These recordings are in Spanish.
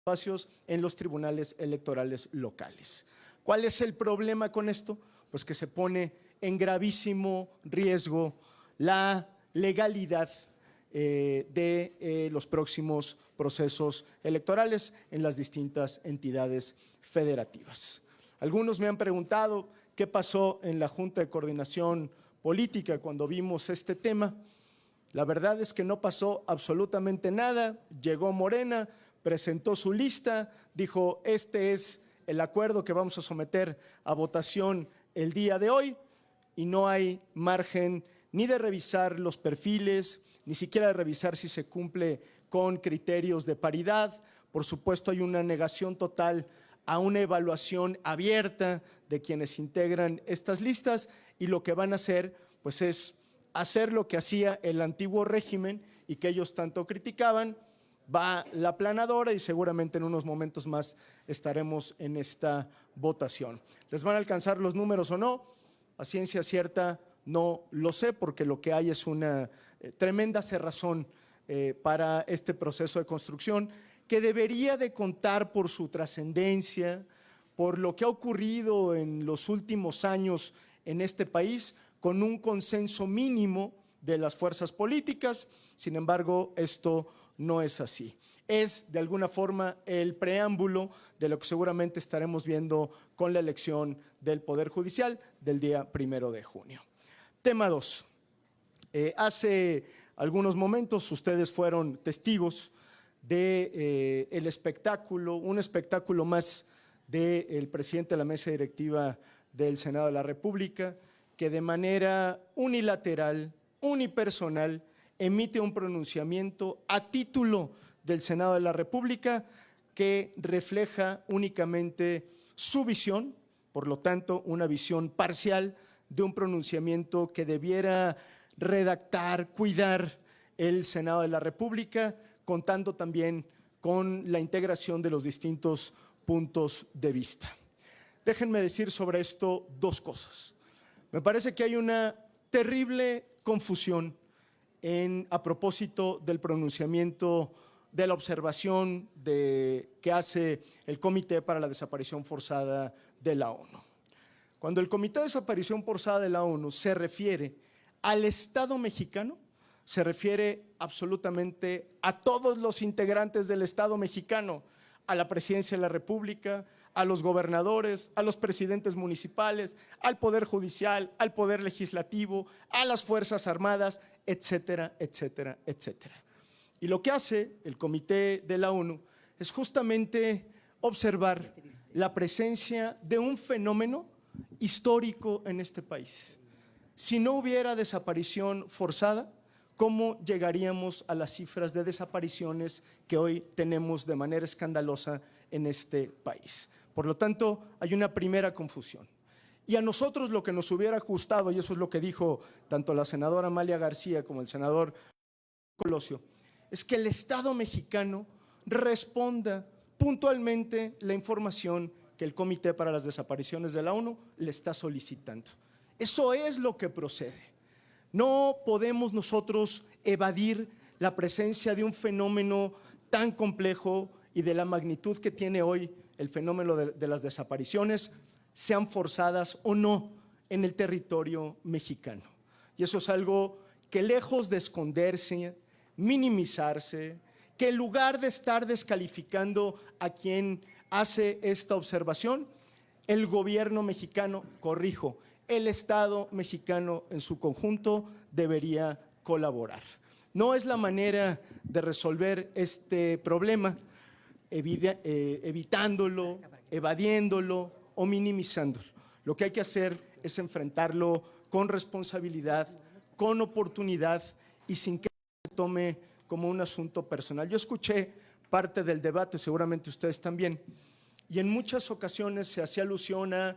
espacios en los tribunales electorales locales. ¿Cuál es el problema con esto? Pues que se pone en gravísimo riesgo la legalidad de los próximos procesos electorales en las distintas entidades federativas. Algunos me han preguntado qué pasó en la Junta de Coordinación Política cuando vimos este tema. La verdad es que no pasó absolutamente nada. Llegó Morena, presentó su lista, dijo: este es el acuerdo que vamos a someter a votación el día de hoy, y no hay margen ni de revisar los perfiles, ni siquiera de revisar si se cumple con criterios de paridad. Por supuesto, hay una negación total a una evaluación abierta de quienes integran estas listas, y lo que van a hacer pues es hacer lo que hacía el antiguo régimen y que ellos tanto criticaban. Va la planadora y seguramente en unos momentos más estaremos en esta votación. ¿Les van a alcanzar los números o no? A ciencia cierta no lo sé, porque lo que hay es una tremenda cerrazón para este proceso de construcción, que debería de contar por su trascendencia, por lo que ha ocurrido en los últimos años en este país, con un consenso mínimo de las fuerzas políticas. Sin embargo, esto no es así. Es, de alguna forma, el preámbulo de lo que seguramente estaremos viendo con la elección del Poder Judicial del día 1 de junio. Tema 2. Hace algunos momentos ustedes fueron testigos de el espectáculo, un espectáculo más del presidente de la mesa directiva del Senado de la República, que de manera unilateral, unipersonal, emite un pronunciamiento a título del Senado de la República que refleja únicamente su visión, por lo tanto, una visión parcial de un pronunciamiento que debiera redactar, cuidar el Senado de la República, contando también con la integración de los distintos puntos de vista. Déjenme decir sobre esto dos cosas. Me parece que hay una terrible confusión a propósito del pronunciamiento, de la observación que hace el Comité para la Desaparición Forzada de la ONU. Cuando el Comité de Desaparición Forzada de la ONU se refiere al Estado mexicano, se refiere absolutamente a todos los integrantes del Estado mexicano, a la Presidencia de la República, a los gobernadores, a los presidentes municipales, al Poder Judicial, al Poder Legislativo, a las Fuerzas Armadas, etcétera, etcétera, etcétera. Y lo que hace el Comité de la ONU es justamente observar la presencia de un fenómeno histórico en este país. Si no hubiera desaparición forzada, ¿cómo llegaríamos a las cifras de desapariciones que hoy tenemos de manera escandalosa en este país? Por lo tanto, hay una primera confusión. Y a nosotros lo que nos hubiera gustado, y eso es lo que dijo tanto la senadora Amalia García como el senador Colosio, es que el Estado mexicano responda puntualmente la información que el Comité para las Desapariciones de la ONU le está solicitando. Eso es lo que procede. No podemos nosotros evadir la presencia de un fenómeno tan complejo y de la magnitud que tiene hoy el fenómeno de las desapariciones, sean forzadas o no, en el territorio mexicano. Y eso es algo que, lejos de esconderse, minimizarse, que en lugar de estar descalificando a quien hace esta observación, el gobierno mexicano, corrijo, el Estado mexicano en su conjunto debería colaborar. No es la manera de resolver este problema evitándolo, evadiéndolo o minimizándolo. Lo que hay que hacer es enfrentarlo con responsabilidad, con oportunidad y sin que se tome como un asunto personal. Yo escuché parte del debate, seguramente ustedes también, y en muchas ocasiones se hacía alusión a: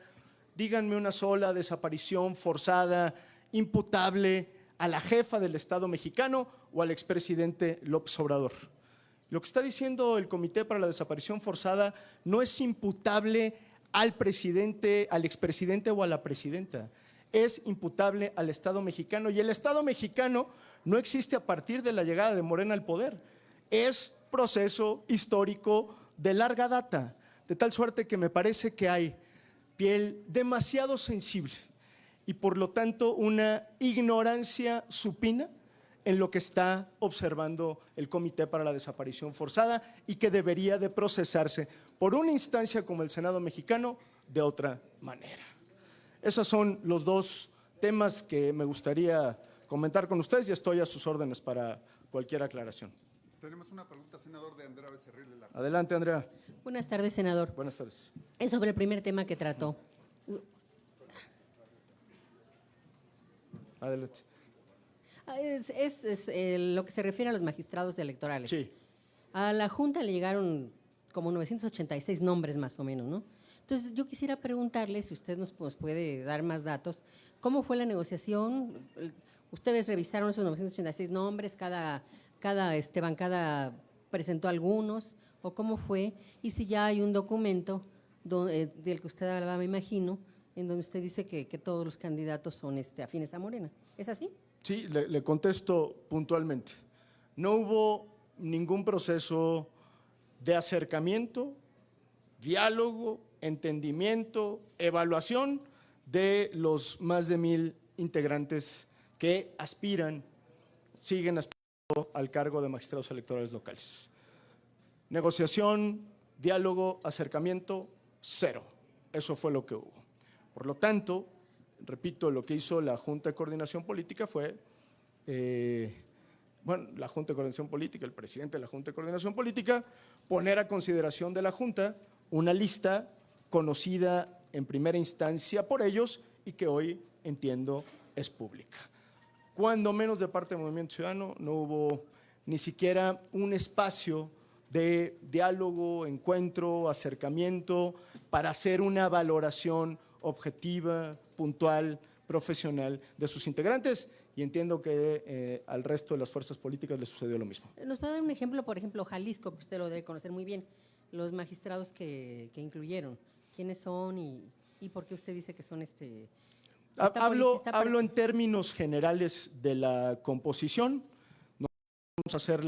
díganme una sola desaparición forzada, imputable a la jefa del Estado mexicano o al expresidente López Obrador. Lo que está diciendo el Comité para la Desaparición Forzada no es imputable al presidente, al expresidente o a la presidenta. Es imputable al Estado mexicano, y el Estado mexicano no existe a partir de la llegada de Morena al poder. Es proceso histórico de larga data, de tal suerte que me parece que hay piel demasiado sensible y por lo tanto una ignorancia supina en lo que está observando el Comité para la Desaparición Forzada y que debería de procesarse por una instancia como el Senado mexicano de otra manera. Esos son los dos temas que me gustaría comentar con ustedes y estoy a sus órdenes para cualquier aclaración. Tenemos una pregunta, senador, de Andrea Becerril. Adelante, Andrea. Buenas tardes, senador. Buenas tardes. Es sobre el primer tema que trató. Adelante. Lo que se refiere a los magistrados electorales. Sí. A la Junta le llegaron como 986 nombres más o menos, ¿no? Entonces, yo quisiera preguntarle, si usted nos puede dar más datos, ¿cómo fue la negociación? ¿Ustedes revisaron esos 986 nombres? ¿Cada bancada presentó algunos? ¿O cómo fue? Y si ya hay un documento del que usted hablaba, me imagino, en donde usted dice que todos los candidatos son afines a Morena. ¿Es así? Sí, le contesto puntualmente. No hubo ningún proceso de acercamiento, diálogo, entendimiento, evaluación de los más de 1,000 integrantes que siguen aspirando al cargo de magistrados electorales locales. Negociación, diálogo, acercamiento, cero. Eso fue lo que hubo. Por lo tanto, repito, lo que hizo la Junta de Coordinación Política fue, la Junta de Coordinación Política, el presidente de la Junta de Coordinación Política, poner a consideración de la Junta una lista conocida en primera instancia por ellos y que hoy entiendo es pública. Cuando menos de parte del Movimiento Ciudadano no hubo ni siquiera un espacio de diálogo, encuentro, acercamiento para hacer una valoración objetiva, puntual, profesional de sus integrantes y entiendo que al resto de las fuerzas políticas les sucedió lo mismo. ¿Nos puede dar un ejemplo? Por ejemplo, Jalisco, que usted lo debe conocer muy bien, los magistrados que incluyeron, ¿quiénes son y por qué usted dice que son Hablo en términos generales de la composición. No vamos a hacer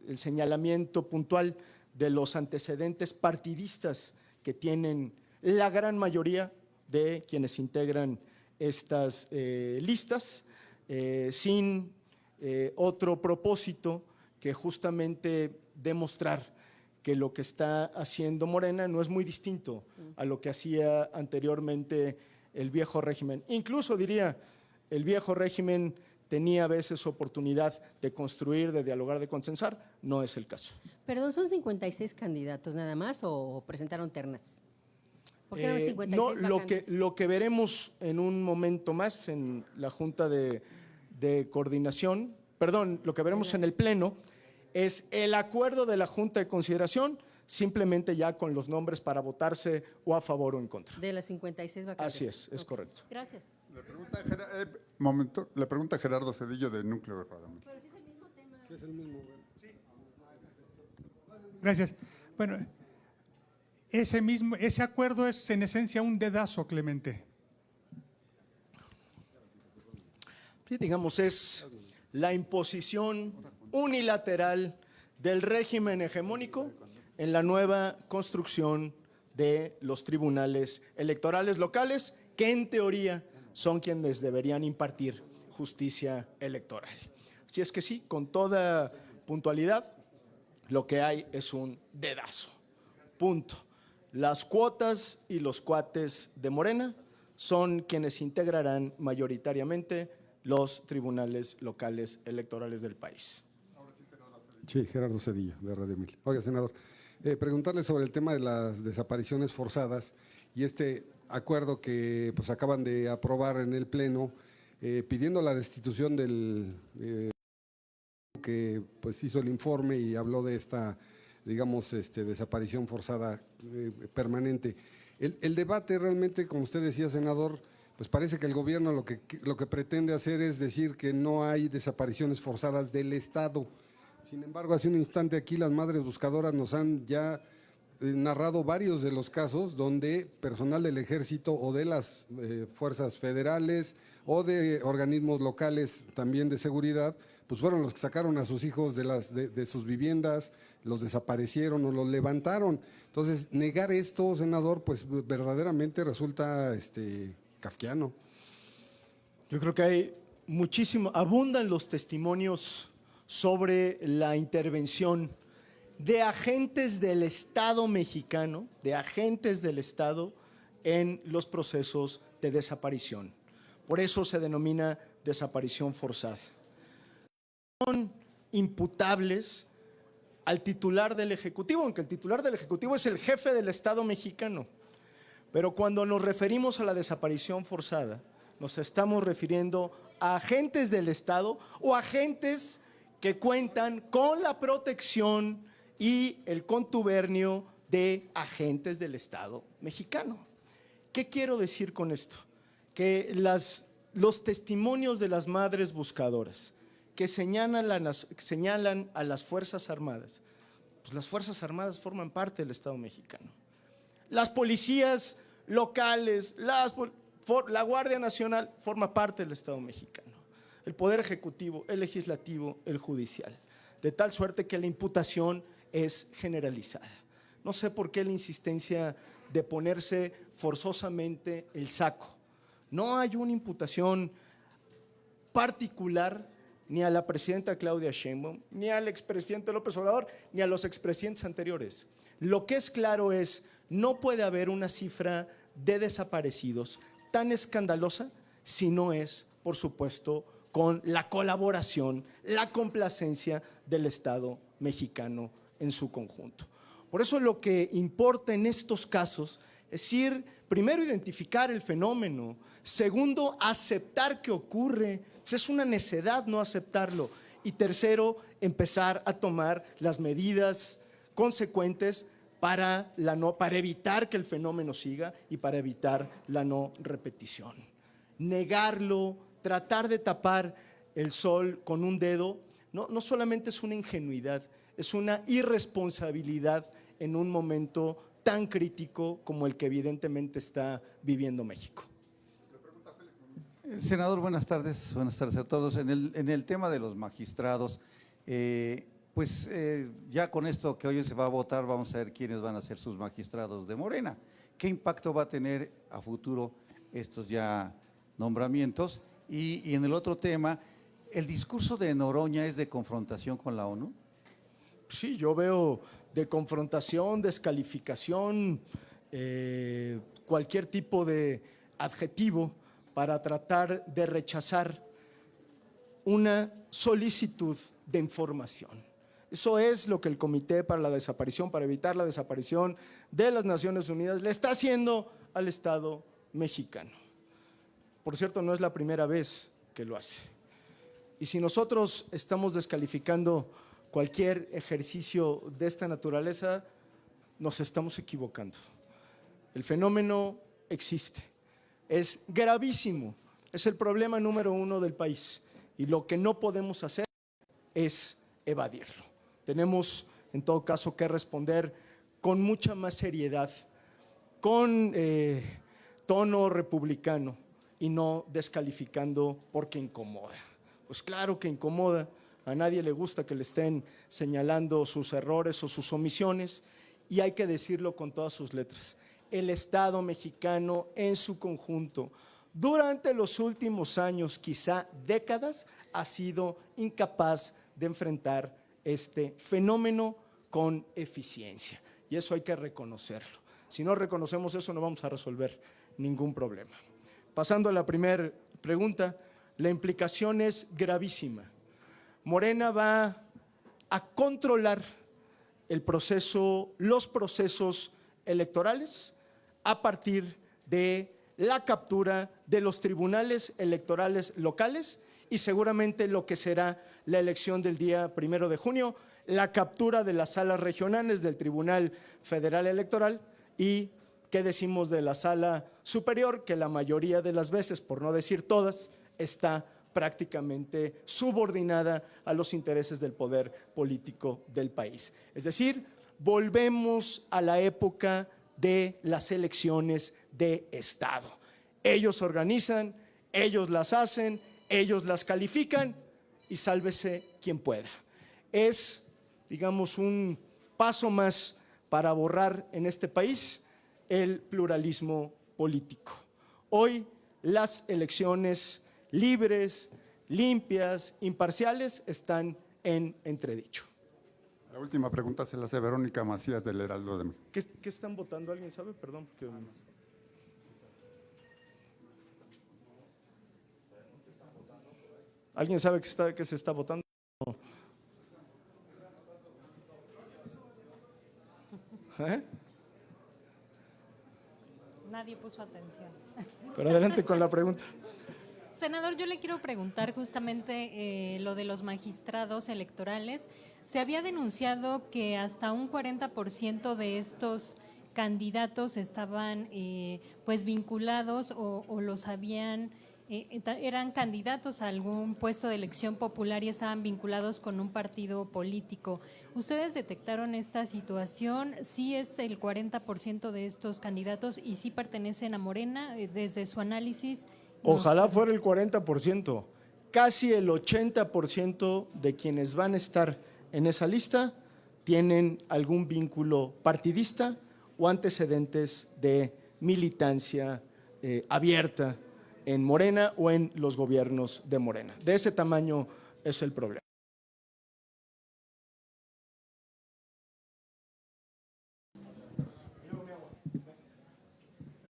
el señalamiento puntual de los antecedentes partidistas que tienen la gran mayoría de quienes integran estas listas, sin otro propósito que justamente demostrar que lo que está haciendo Morena no es muy distinto a lo que hacía anteriormente el viejo régimen. Incluso diría, el viejo régimen tenía a veces oportunidad de construir, de dialogar, de consensar, no es el caso. Perdón, ¿son 56 candidatos nada más o presentaron ternas? ¿Por qué eran 56 no, vacantes? lo que veremos en un momento más en la Junta de Coordinación, lo que veremos en el Pleno es el acuerdo de la Junta de Consideración, simplemente ya con los nombres para votarse o a favor o en contra. De las 56 vacantes. Así es correcto. Gracias. Le pregunta Gerardo Cedillo de Núcleo Radamil. Pero sí es el mismo tema. Sí, es el mismo. Sí. Gracias. Bueno, ese acuerdo es en esencia un dedazo, Clemente. Sí, digamos, es la imposición unilateral del régimen hegemónico en la nueva construcción de los tribunales electorales locales, que en teoría son quienes deberían impartir justicia electoral. Así es que sí, con toda puntualidad, lo que hay es un dedazo. Punto. Las cuotas y los cuates de Morena son quienes integrarán mayoritariamente los tribunales locales electorales del país. Sí, Gerardo Cedillo, de Radio 1000. Oiga, senador, preguntarle sobre el tema de las desapariciones forzadas y este acuerdo que pues acaban de aprobar en el Pleno, pidiendo la destitución del que pues hizo el informe y habló de esta, digamos, desaparición forzada permanente. El debate realmente, como usted decía, senador, pues parece que el gobierno lo que pretende hacer es decir que no hay desapariciones forzadas del Estado. Sin embargo, hace un instante aquí las madres buscadoras nos han ya narrado varios de los casos donde personal del Ejército o de las fuerzas federales o de organismos locales también de seguridad, pues fueron los que sacaron a sus hijos de sus viviendas, los desaparecieron o los levantaron. Entonces, negar esto, senador, pues verdaderamente resulta kafkiano. Yo creo que hay abundan los testimonios sobre la intervención de agentes del Estado mexicano, de agentes del Estado en los procesos de desaparición. Por eso se denomina desaparición forzada. Son imputables al titular del Ejecutivo, aunque el titular del Ejecutivo es el jefe del Estado mexicano. Pero cuando nos referimos a la desaparición forzada, nos estamos refiriendo a agentes del Estado o agentes que cuentan con la protección y el contubernio de agentes del Estado mexicano. ¿Qué quiero decir con esto? Que los testimonios de las madres buscadoras que señalan a las Fuerzas Armadas, pues las Fuerzas Armadas forman parte del Estado mexicano. Las policías locales, la Guardia Nacional forma parte del Estado mexicano. El Poder Ejecutivo, el Legislativo, el Judicial. De tal suerte que la imputación es generalizada. No sé por qué la insistencia de ponerse forzosamente el saco. No hay una imputación particular ni a la presidenta Claudia Sheinbaum, ni al expresidente López Obrador, ni a los expresidentes anteriores. Lo que es claro es, no puede haber una cifra de desaparecidos tan escandalosa si no es, por supuesto, con la colaboración, la complacencia del Estado mexicano en su conjunto. Por eso lo que importa en estos casos es primero, identificar el fenómeno, segundo, aceptar que ocurre, es una necedad no aceptarlo, y tercero, empezar a tomar las medidas consecuentes para evitar que el fenómeno siga y para evitar la no repetición. Negarlo, tratar de tapar el sol con un dedo, no solamente es una ingenuidad, es una irresponsabilidad en un momento tan crítico como el que evidentemente está viviendo México. Senador, buenas tardes a todos. En el tema de los magistrados, ya con esto que hoy se va a votar, vamos a ver quiénes van a ser sus magistrados de Morena. ¿Qué impacto va a tener a futuro estos ya nombramientos? Y en el otro tema, ¿el discurso de Noroña es de confrontación con la ONU? Sí, yo veo de confrontación, descalificación, cualquier tipo de adjetivo para tratar de rechazar una solicitud de información. Eso es lo que el Comité para la Desaparición, para evitar la desaparición de las Naciones Unidas, le está haciendo al Estado mexicano. Por cierto, no es la primera vez que lo hace. Y si nosotros estamos descalificando cualquier ejercicio de esta naturaleza, nos estamos equivocando. El fenómeno existe, es gravísimo, es el problema número uno del país y lo que no podemos hacer es evadirlo. Tenemos, en todo caso, que responder con mucha más seriedad, con tono republicano y no descalificando porque incomoda. Pues claro que incomoda, a nadie le gusta que le estén señalando sus errores o sus omisiones y hay que decirlo con todas sus letras. El Estado mexicano en su conjunto, durante los últimos años, quizá décadas, ha sido incapaz de enfrentar este fenómeno con eficiencia y eso hay que reconocerlo. Si no reconocemos eso, no vamos a resolver ningún problema. Pasando a la primera pregunta, la implicación es gravísima. Morena va a controlar los procesos electorales a partir de la captura de los tribunales electorales locales y seguramente lo que será la elección del día 1 de junio, la captura de las salas regionales del Tribunal Federal Electoral y ¿qué decimos de la sala superior? Que la mayoría de las veces, por no decir todas, está prácticamente subordinada a los intereses del poder político del país. Es decir, volvemos a la época de las elecciones de Estado. Ellos organizan, ellos las hacen, ellos las califican y sálvese quien pueda. Es, digamos, un paso más para borrar en este país el pluralismo político. Hoy las elecciones libres, limpias, imparciales están en entredicho. La última pregunta se la hace Verónica Macías del Heraldo de México. ¿Qué están votando? ¿Alguien sabe? Perdón. ¿Alguien sabe que se está votando? ¿Eh? Nadie puso atención. Pero adelante con la pregunta. Senador, yo le quiero preguntar justamente lo de los magistrados electorales. Se había denunciado que hasta un 40% de estos candidatos estaban pues vinculados o los habían, eran candidatos a algún puesto de elección popular y estaban vinculados con un partido político. ¿Ustedes detectaron esta situación? ¿Sí es el 40% de estos candidatos y sí pertenecen a Morena desde su análisis? Ojalá fuera el 40%. Casi el 80% de quienes van a estar en esa lista tienen algún vínculo partidista o antecedentes de militancia abierta en Morena o en los gobiernos de Morena. De ese tamaño es el problema.